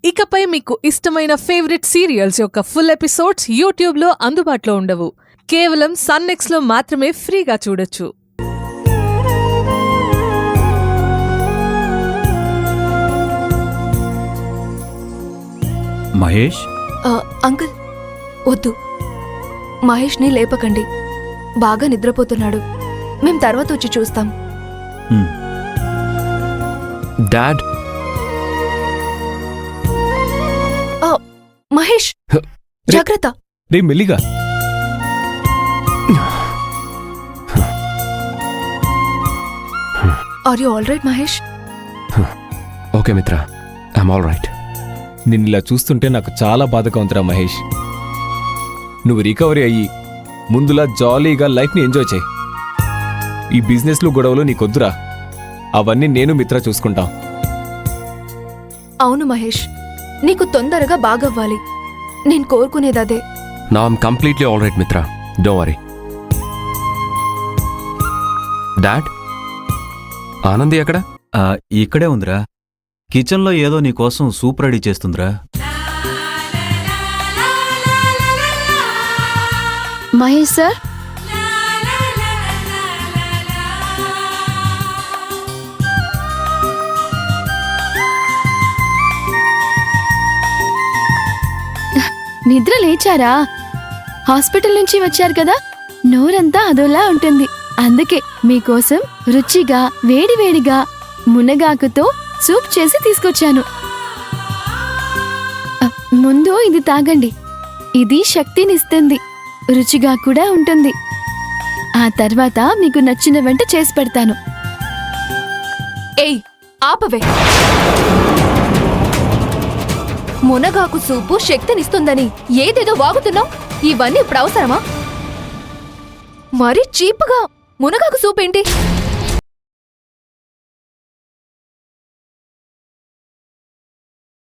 ఇకపై మీకు ఇష్టమైన ఫేవరెట్ సీరియల్స్ యొక్క ఫుల్ ఎపిసోడ్స్ యూట్యూబ్లో అందుబాటులో ఉండవు. కేవలం సన్నెక్స్లో మాత్రమే ఫ్రీగా చూడొచ్చు. మహేష్ అంకుల్ వద్దు, మహేష్ని లేపకండి. బాగా నిద్రపోతున్నాడు. మేం తర్వాత వచ్చి చూస్తాం. డాడ్ మహేష్ జాగ్రత్త. రే మెల్లిగా. Are you all right Mahesh? Okay మిత్ర, ఐఎమ్ ఆల్ రైట్. నిన్నిలా చూస్తుంటే నాకు చాలా బాధగా ఉందిరా మహేష్. నువ్వు రికవరీ అయ్యి ముందులా జాలీగా లైఫ్ని ఎంజాయ్ చేయి. ఈ బిజినెస్లు గొడవలు నీకొద్దురా. అవన్నీ నేను మిత్ర చూసుకుంటాం. అవును మహేష్, నీకు తొందరగా బాగవ్వాలి. నేను కోరుకునేదదే. నా ఐఎమ్ కంప్లీట్లీ ఆల్ రైట్ మిత్ర, డోంట్ వరీ. డాడ్, ఆనంది ఎక్కడ? ఇక్కడే ఉందిరా. కిచెన్లో ఏదో నీకోసం సూప్ రెడీ చేస్తుందిరా. మహేష్ సార్, నిద్ర లేచారా? హాస్పిటల్ నుంచి వచ్చారు కదా, నోరంతా అదోలా ఉంటుంది. అందుకే మీకోసం రుచిగా వేడివేడిగా మునగాకుతో సూప్ చేసి తీసుకొచ్చాను. ముందు ఇది తాగండి. ఇది శక్తినిస్తుంది, రుచిగా కూడా ఉంటుంది. ఆ తర్వాత మీకు నచ్చిన వంట చేసి పెడతాను. ఏయ్ ఆపవే. మునగాకు సూపు శక్తినిస్తుందని ఏదేదో వాగుతున్నావు. ఇవన్నీ ఇప్పుడు అవసరమా? మరీ చీప్గా మునగాకు సూప్ ఏంటి?